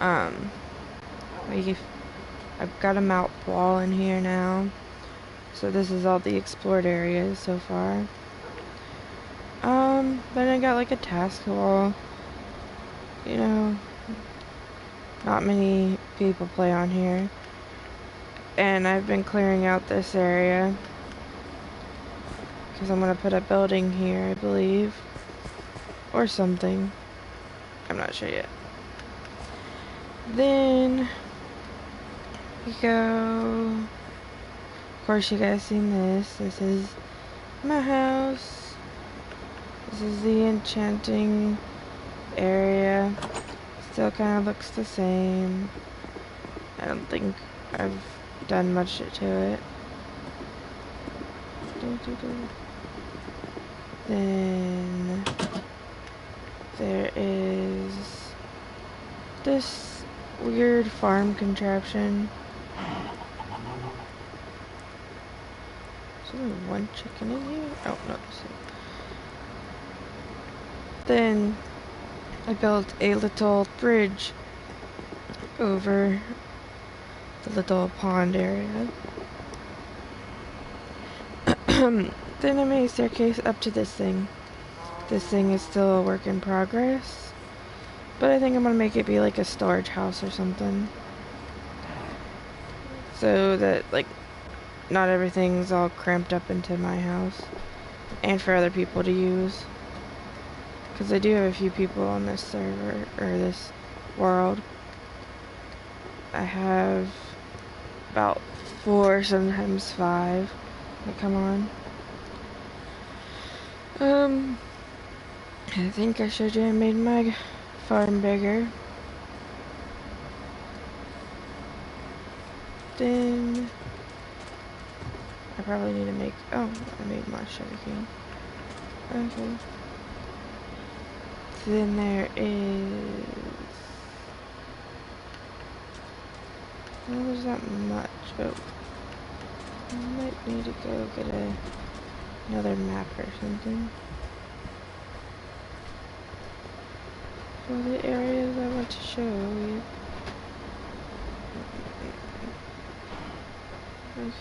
Um, we, I've got a map wall in here now. So this is all the explored areas so far. Then I got like a task wall. You know, not many people play on here. And I've been clearing out this area. Because I'm going to put a building here, I believe. Or something. I'm not sure yet. Then we go. Of course, you guys seen this. This is my house. This is the enchanting area. Still kind of looks the same. I don't think I've done much to it. Then there is this weird farm contraption. There's only one chicken in here? Oh, no. Then I built a little bridge over the little pond area. Then I made a staircase up to this thing. This thing is still a work in progress, but I think I'm gonna make it be like a storage house or something, so that like not everything's all cramped up into my house, and for other people to use. Because I do have a few people on this server, or this world. I have about 4, sometimes 5 that come on. I think I showed you I made my farm bigger. Then I probably need to make, oh, I made my sugarcane. Okay. Then there is, well, there's not much. Oh, I might need to go get another map or something for the areas I want to show you. Okay.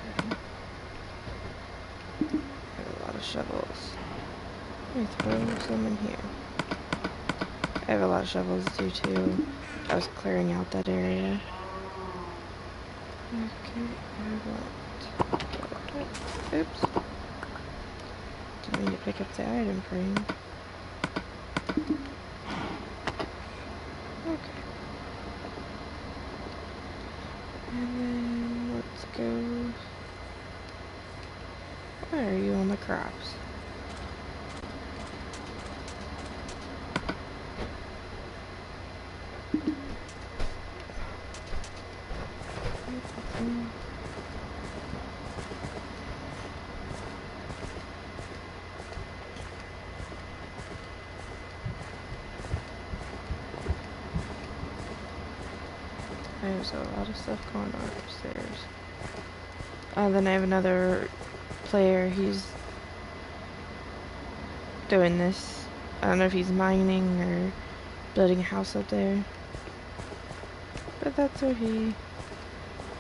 I have a lot of shovels. Let me throw some in here. I have a lot of shovels due to I was clearing out that area. Okay, I want. Oops. Didn't mean to pick up the item frame. Okay. And then let's go. Where are you on the crops? There's a lot of stuff going on upstairs. Then I have another player. He's doing this. I don't know if he's mining or building a house up there. But that's where he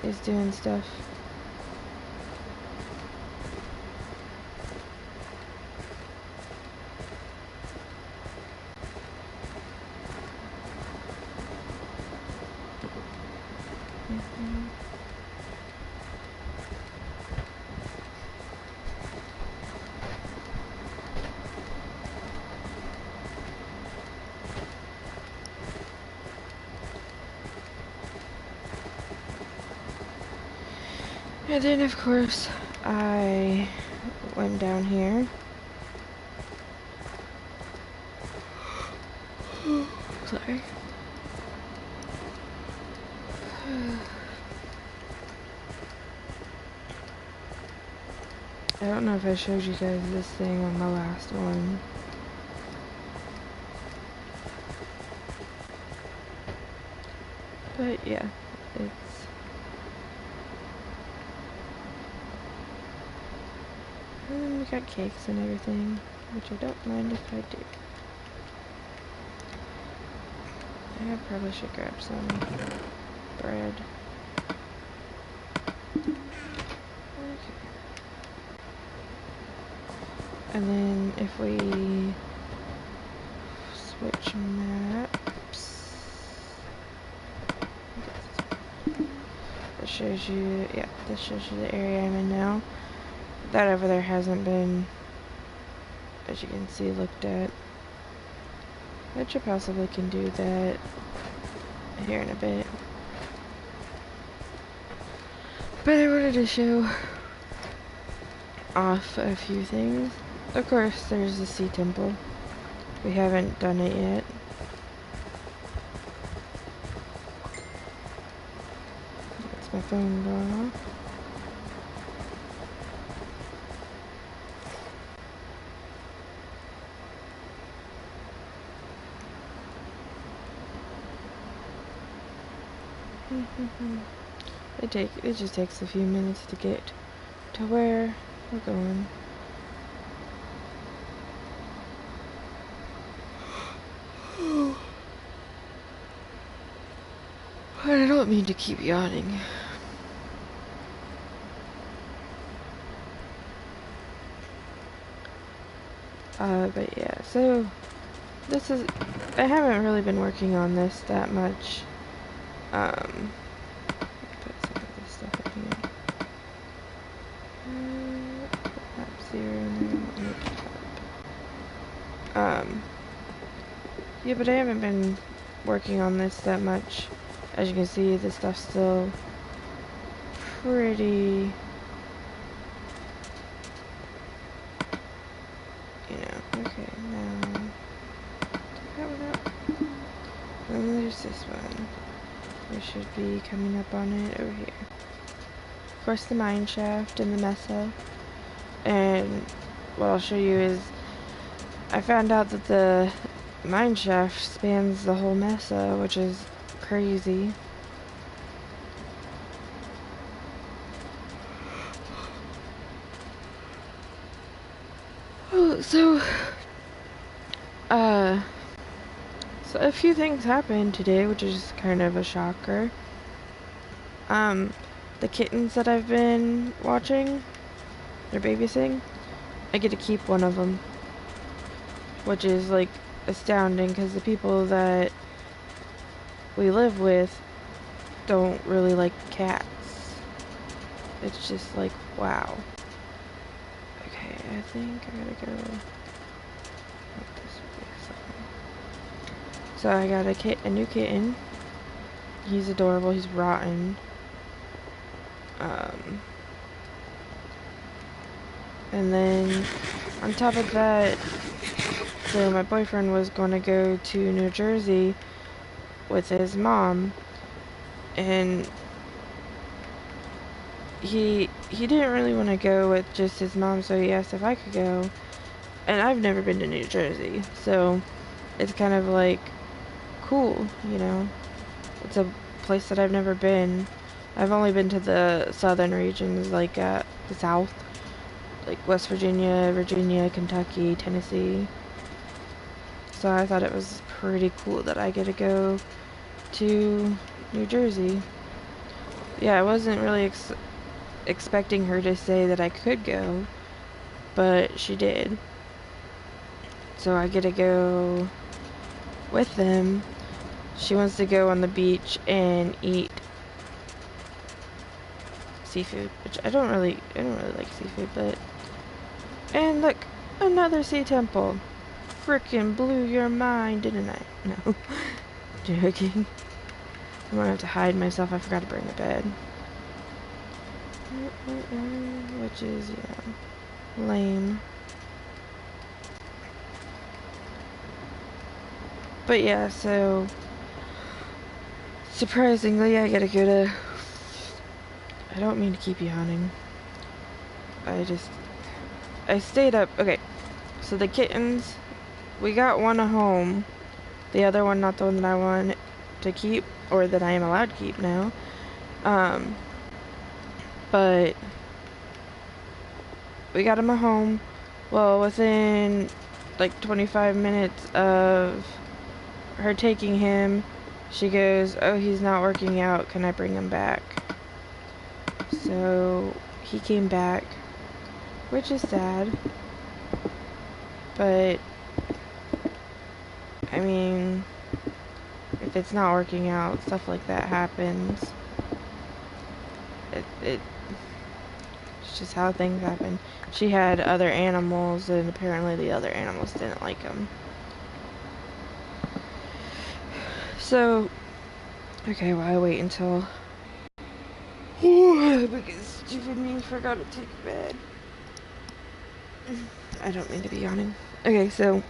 is doing stuff. And then, of course, I went down here. Sorry. I don't know if I showed you guys this thing on the last one. But yeah, it's... And then we got cakes and everything, which I don't mind if I do. I probably should grab some bread. Okay. And then if we switch maps, that shows you, yeah, this shows you the area I'm in now. That over there hasn't been, as you can see, looked at. Which I possibly can do that here in a bit. But I wanted to show off a few things. Of course, there's the Sea Temple. We haven't done it yet. That's my phone going off. It just takes a few minutes to get to where we're going. I don't mean to keep yawning. But yeah, so this is, I haven't really been working on this that much. Put some of this stuff in here. Put zero in there. Yeah, but I haven't been working on this that much. As you can see, the stuff's still pretty, you know. Okay, now that one up. And there's this one. We should be coming up on it over here. Of course, the mine shaft and the mesa. And what I'll show you is I found out that the mine shaft spans the whole mesa, which is crazy. Oh, so a few things happened today, which is kind of a shocker. The kittens that I've been watching, they're babysitting, I get to keep one of them, which is like astounding because the people that we live with don't really like cats. It's just like, wow. Okay, I think I gotta go this way. So I got a new kitten. He's adorable. He's rotten. And then on top of that, so my boyfriend was going to go to New Jersey with his mom, and he didn't really want to go with just his mom, so he asked if I could go. And I've never been to New Jersey, so it's kind of like cool, you know. It's a place that I've never been. I've only been to the southern regions, like the south, like West Virginia, Virginia, Kentucky, Tennessee. So I thought it was pretty cool that I get to go to New Jersey. Yeah, I wasn't really expecting her to say that I could go, but she did. So I get to go with them. She wants to go on the beach and eat seafood, which I don't really like seafood, but, and look, another sea temple. Frickin' blew your mind, didn't I? No. Joking. I'm gonna have to hide myself. I forgot to bring a bed. Which is, yeah, lame. But yeah, so surprisingly, I gotta go to, I don't mean to keep yawning. I stayed up. Okay, so the kittens, we got one at home. The other one, not the one that I want to keep, or that I am allowed to keep now. But we got him at home. Well, within like 25 minutes of her taking him, she goes, "Oh, he's not working out. Can I bring him back?" So he came back, which is sad. But, I mean, if it's not working out, stuff like that happens. It's just how things happen. She had other animals, and apparently the other animals didn't like them. So, okay, well, I wait until... because stupid me forgot to take a bed. I don't mean to be yawning. Okay, so...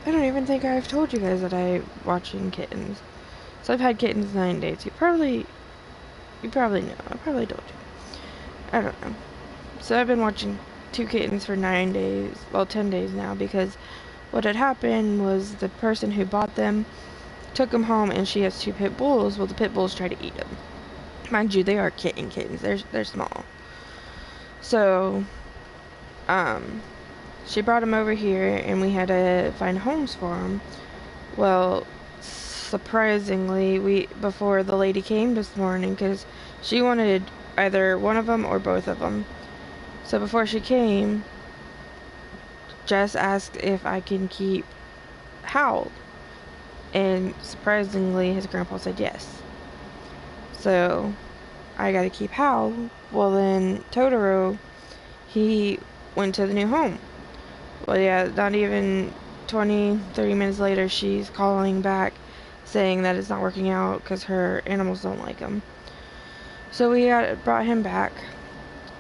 I don't even think I've told you guys that I'm watching kittens. So I've had kittens 9 days. You probably know. I probably told you. I don't know. So I've been watching 2 kittens for 9 days. Well, 10 days now, because what had happened was the person who bought them took them home, and she has 2 pit bulls. Well, the pit bulls try to eat them. Mind you, they are kittens. They're small. So, she brought them over here, and we had to find homes for them. Well, surprisingly, before the lady came this morning, because she wanted either one of them or both of them. So before she came, Jess asked if I can keep Howl. And surprisingly, his grandpa said yes. So, I gotta keep Howl. Well, then, Totoro, he went to the new home. Well, yeah, not even 20, 30 minutes later, she's calling back saying that it's not working out because her animals don't like him. So we brought him back.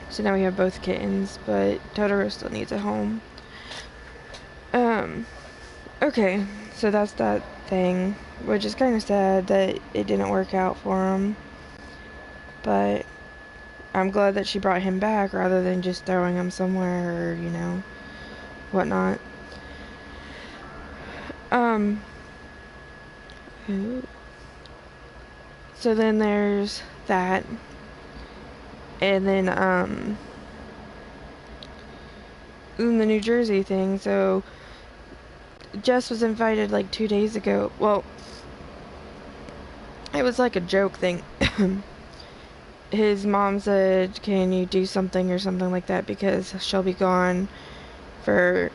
So now we have both kittens, but Totoro still needs a home. Okay, so that's that thing, which is kind of sad that it didn't work out for him. But I'm glad that she brought him back rather than just throwing him somewhere or, whatnot. So then there's that. And then, in the New Jersey thing, so Jess was invited like 2 days ago. Well, it was like a joke thing. His mom said, "Can you do something," or something like that, because she'll be gone for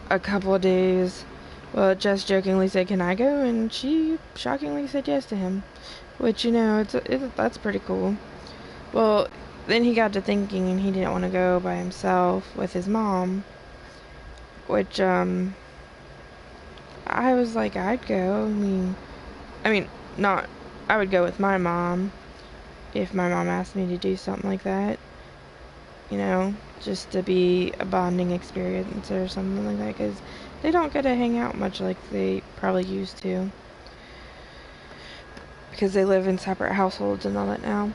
a couple of days. Well, Jess jokingly said, "Can I go?" And she shockingly said yes to him, which, that's pretty cool. Well, then he got to thinking, and he didn't want to go by himself with his mom, which, I was like, I'd go. I would go with my mom if my mom asked me to do something like that, just to be a bonding experience or something like that, because they don't get to hang out much like they probably used to, because they live in separate households and all that now.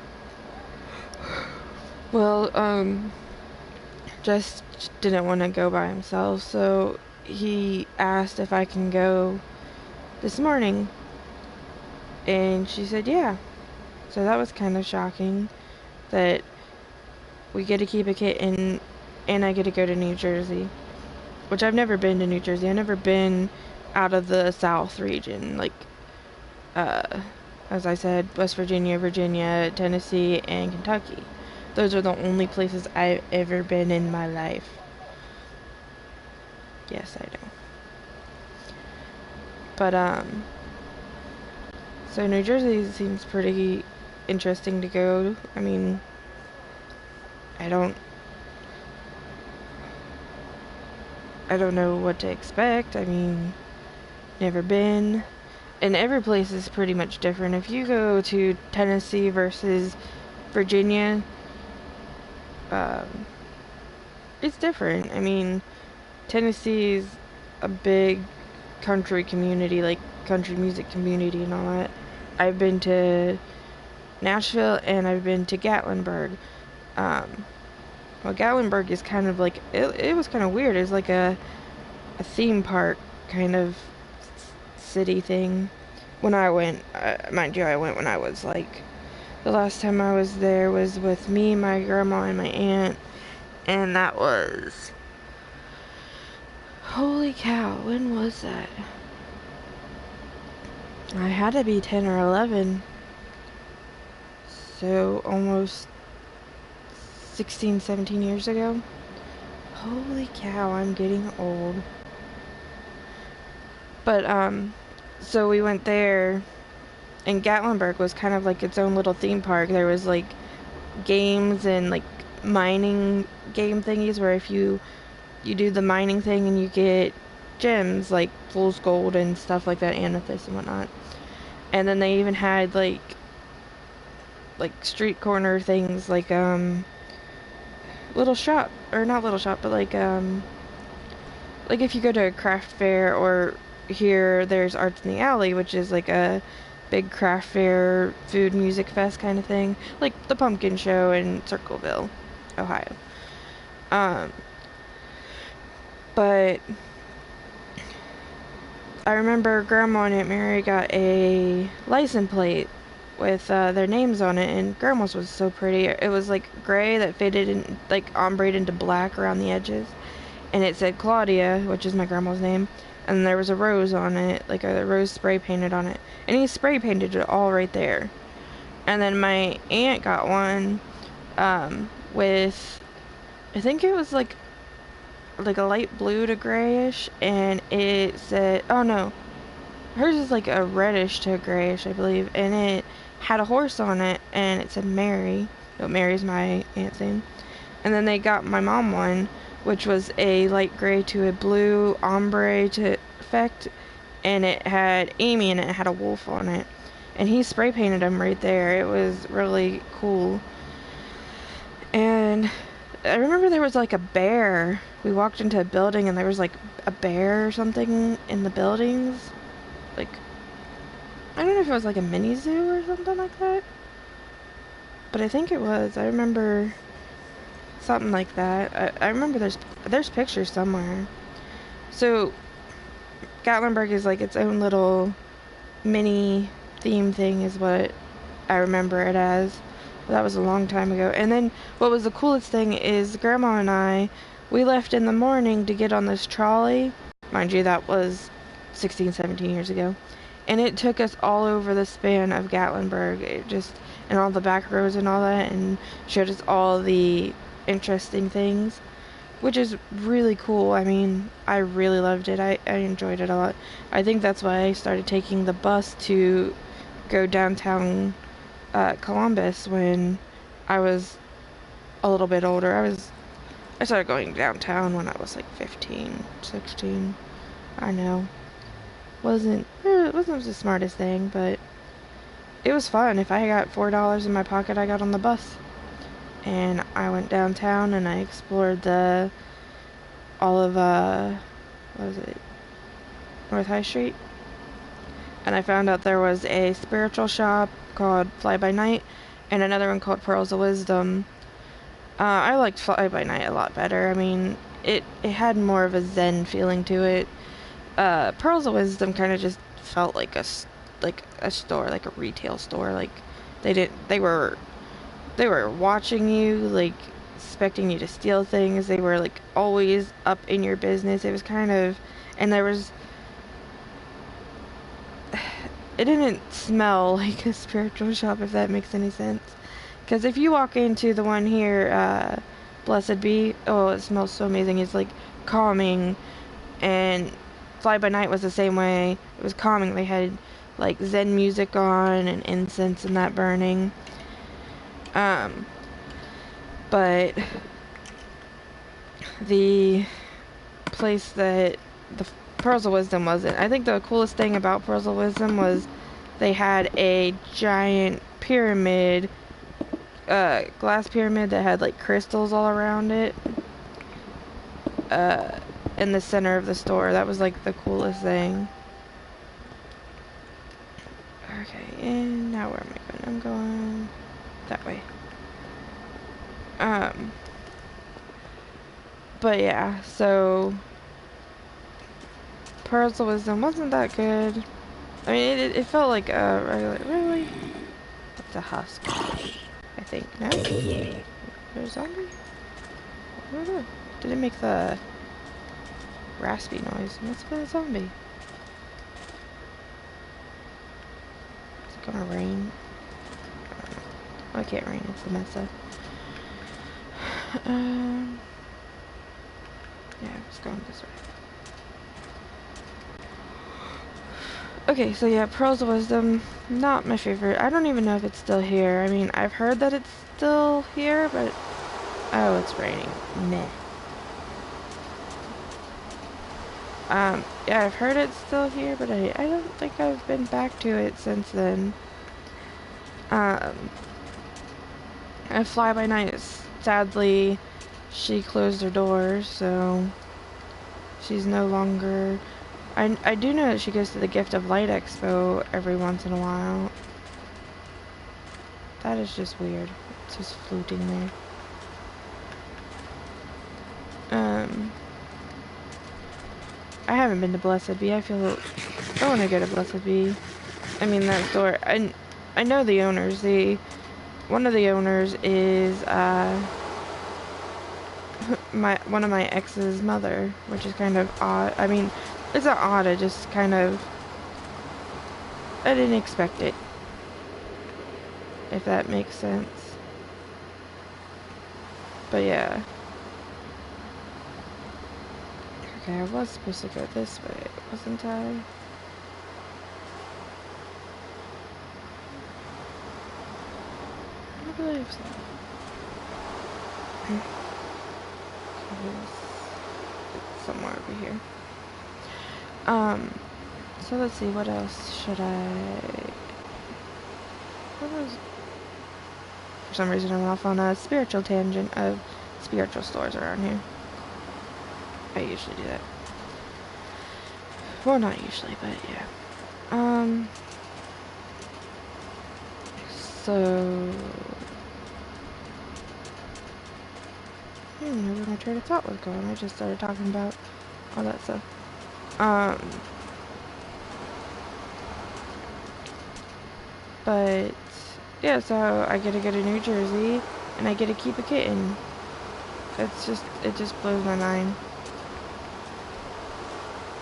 Well, just didn't want to go by himself, so he asked if I can go this morning, and she said yeah. So that was kind of shocking, that we get to keep a kitten and I get to go to New Jersey, which I've never been to New Jersey. I've never been out of the South region, like, as I said, West Virginia, Virginia, Tennessee, and Kentucky. Those are the only places I've ever been in my life. Yes, I know. But, so New Jersey seems pretty interesting to go. I don't know what to expect. Never been. And every place is pretty much different. If you go to Tennessee versus Virginia, it's different. Tennessee is a big country community, like country music community and all that. I've been to Nashville and I've been to Gatlinburg. Well, Gatlinburg is kind of like, it was kind of weird. It was like a theme park kind of city thing. When I went, mind you, I went when I was like, the last time I was there was with me, my grandma, and my aunt, and that was, Holy cow, when was that? I had to be 10 or 11. So almost 16, 17 years ago. Holy cow, I'm getting old. But, so we went there, and Gatlinburg was kind of like its own little theme park. There was like games and like mining game thingies where if you do the mining thing and you get gems like fool's gold and stuff like that, amethyst and whatnot. And then they even had like street corner things like little shop, or not little shop, but like if you go to a craft fair, or here there's Arts in the Alley, which is like a big craft fair, food, music fest kind of thing, like the Pumpkin Show in Circleville, Ohio. But I remember Grandma and Aunt Mary got a license plate with their names on it, and Grandma's was so pretty. It was like gray that faded in, like ombre into black around the edges, and it said Claudia, which is my grandma's name, and there was a rose on it, like a rose spray painted on it, and he spray painted it all right there. And then my aunt got one with, I think it was like a light blue to grayish, and it said, oh no, hers is like a reddish to grayish, I believe, and it had a horse on it, and it said Mary. No, Mary's my aunt's name. And then they got my mom one, which was a light gray to a blue ombre to effect, and it had Amy in it. It had a wolf on it, and he spray painted them right there. It was really cool. And I remember there was like a bear. We walked into a building and there was like a bear or something in the buildings. Like, I don't know if it was like a mini zoo or something like that, but I think it was. I remember something like that. I remember there's pictures somewhere. So Gatlinburg is like its own little mini theme thing is what I remember it as. That was a long time ago. And then what was the coolest thing is Grandma and we left in the morning to get on this trolley. Mind you, that was 16, 17 years ago. And it took us all over the span of Gatlinburg. It just, and all the back roads and all that, and showed us all the interesting things, which is really cool. I mean, I really loved it. I enjoyed it a lot. I think that's why I started taking the bus to go downtown Columbus when I was a little bit older. I started going downtown when I was like 15, 16. I know. It wasn't the smartest thing, but it was fun. If I got $4 in my pocket, I got on the bus. And I went downtown and I explored all of, what was it? North High Street. And I found out there was a spiritual shop called Fly By Night and another one called Pearls of Wisdom. I liked Fly By Night a lot better. I mean, it had more of a zen feeling to it. Pearls of Wisdom kind of just felt like a store, like a retail store. Like they were watching you, like expecting you to steal things. They were like always up in your business. It was kind of, and it didn't smell like a spiritual shop, if that makes any sense. Because if you walk into the one here, Blessed Be, oh, it smells so amazing. It's like calming, and Fly By Night was the same way. It was calming. They had like Zen music on and incense and that burning. But the place that the Pearls of Wisdom wasn't. I think the coolest thing about Pearls of Wisdom was they had a giant pyramid, glass pyramid that had like crystals all around it, in the center of the store. That was like the coolest thing. Okay, and now where am I going? I'm going that way. But yeah, so Pearls of Wisdom wasn't that good. I mean, it felt like a regular, really? It's a husk, I think, no? There's a zombie? I don't know. Did it make the... raspy noise. What's with a zombie? Is it gonna rain? Oh, it can't rain. It's the Mesa. Yeah, it's going this way. Okay, so yeah, Pearls of Wisdom, not my favorite. I don't even know if it's still here. I mean, I've heard that it's still here, but... Oh, it's raining. Meh. Yeah, I've heard it's still here, but I don't think I've been back to it since then. And Fly By Night, sadly, she closed her doors, so she's no longer... I do know that she goes to the Gift of Light Expo every once in a while. That is just weird. It's just floating there. I haven't been to Blessed Bee. I want to go to Blessed Bee. I mean, that store. I know the owners. One of the owners is one of my ex's mother, which is kind of odd. I mean, it's not odd. I just kind of I didn't expect it. If that makes sense. But yeah. Okay, I was supposed to go this way, wasn't I? I believe so. Okay, it's somewhere over here. So let's see, what else should for some reason I'm off on a spiritual tangent of spiritual stores around here. I usually do that. Well, not usually, but yeah. So... I don't even know where my train of thought was going. I just started talking about all that stuff. But yeah, so I get to go to New Jersey and I get to keep a kitten. It just blows my mind.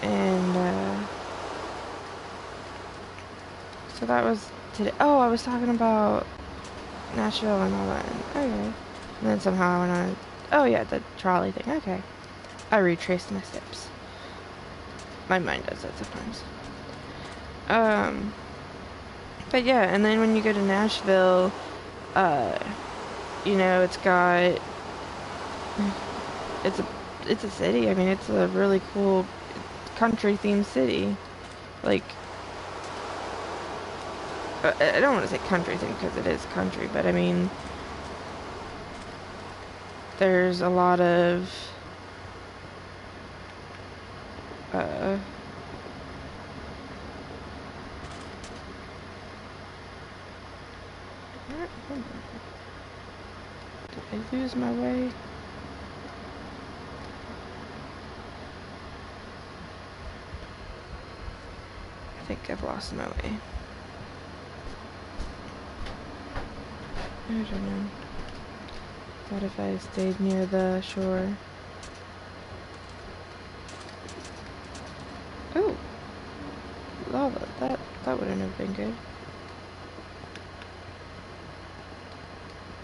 And so that was today. Oh, I was talking about Nashville and all that. Okay. And then somehow I went on. Oh yeah, the trolley thing. Okay. I retraced my steps. My mind does that sometimes. But yeah, and then when you go to Nashville, you know, it's a city. I mean, it's a really cool country themed city. Like, I don't want to say country theme because it is country, but I mean, there's a lot of did I lose my way? I think I've lost my way. I don't know. What if I stayed near the shore? Oh! Lava. That wouldn't have been good.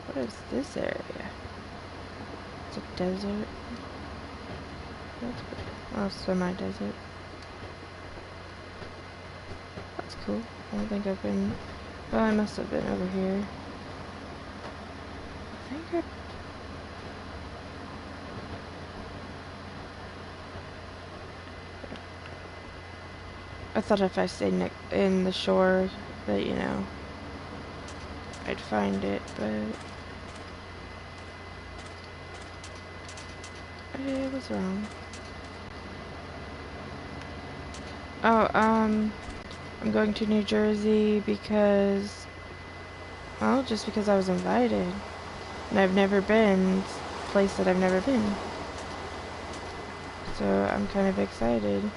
What is this area? It's a desert. That's good. Oh, semi-desert. That's cool. I don't think I've been... Well, I must have been over here. I thought if I stayed in the shore that, you know, I'd find it, but I was wrong. Oh, I'm going to New Jersey because, well, just because I was invited. And I've never been, it's a place that I've never been. So I'm kind of excited.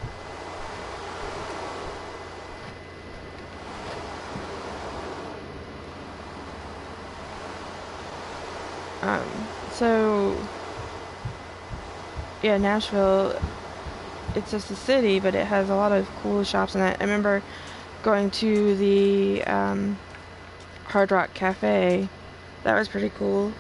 So, yeah, Nashville, it's just a city, but it has a lot of cool shops in it. I remember going to the Hard Rock Cafe. That was pretty cool.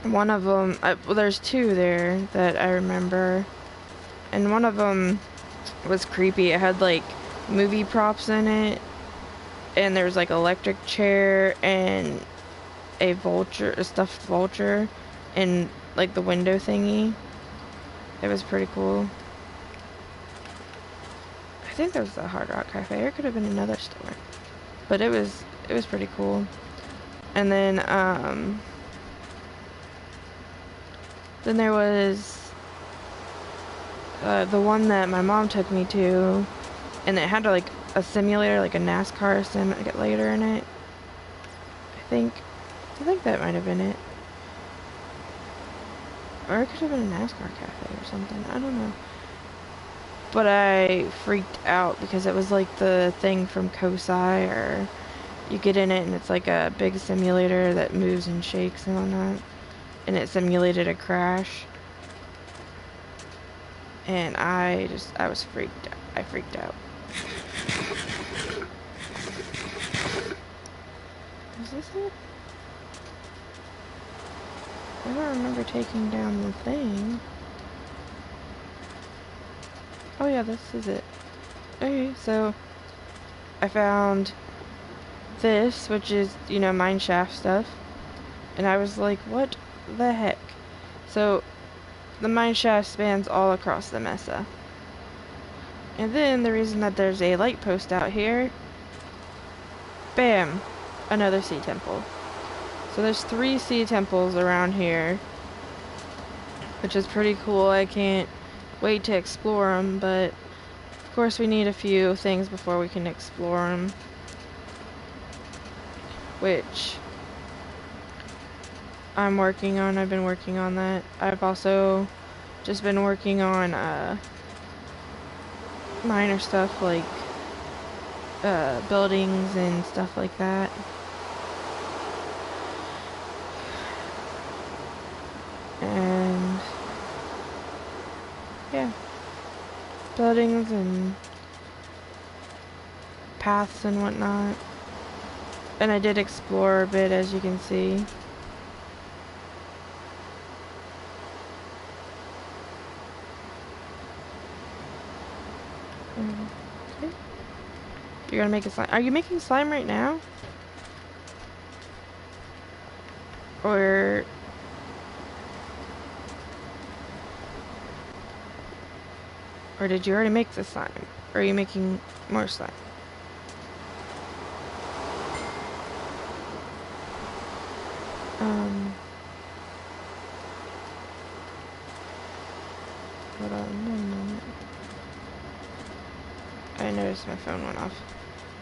One of them, well, there's two there that I remember, and one of them was creepy. It had like movie props in it, and there was like electric chair and a vulture, a stuffed vulture, in like the window thingy. It was pretty cool. I think that was the Hard Rock Cafe, or it could have been another store, but it was pretty cool. And then there was the one that my mom took me to, and it had like a simulator, like a NASCAR simulator in it. I think that might have been it. Or it could have been a NASCAR cafe or something. I don't know. But I freaked out because it was like the thing from Kosai, or you get in it and it's like a big simulator that moves and shakes and whatnot. And it simulated a crash. And I was freaked out. I freaked out. Is this it? I don't remember taking down the thing. Oh yeah, this is it. Okay, so I found this, which is, you know, mineshaft stuff. And I was like, what the heck? So the mineshaft spans all across the mesa. And then the reason that there's a light post out here, bam, another sea temple. So there's 3 sea temples around here, which is pretty cool. I can't wait to explore them, but of course we need a few things before we can explore them, which I'm working on. I've been working on that. I've also just been working on minor stuff like buildings and stuff like that. And yeah, buildings and paths and whatnot. And I did explore a bit, as you can see. Okay. You're gonna make a slime. Are you making slime right now? Or did you already make the slime? Or are you making more slime? Hold on 1 moment. I noticed my phone went off.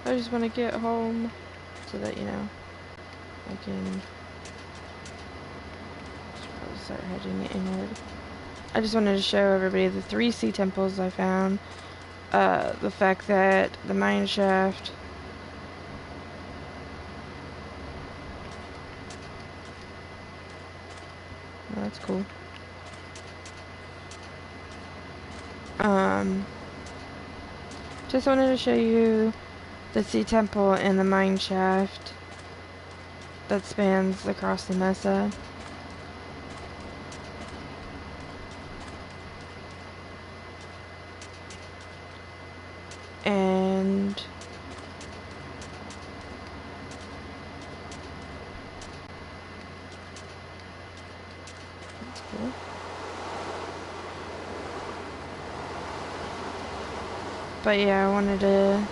I just want to get home so that, you know, I can probably start heading inward. I just wanted to show everybody the 3 sea temples I found. The fact that the mine shaft oh, that's cool. Just wanted to show you the sea temple and the mine shaft that spans across the mesa. And that's cool. But yeah, I wanted to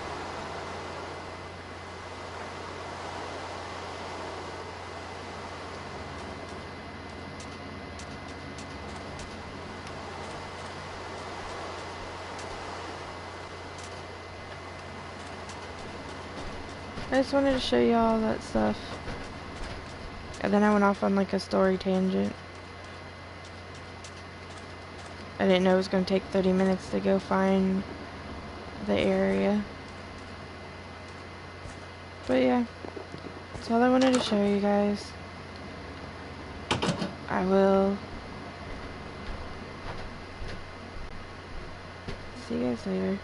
show you all that stuff. And then I went off on like a story tangent. I didn't know it was going to take 30 minutes to go find the area. But yeah, that's all I wanted to show you guys. I will see you guys later.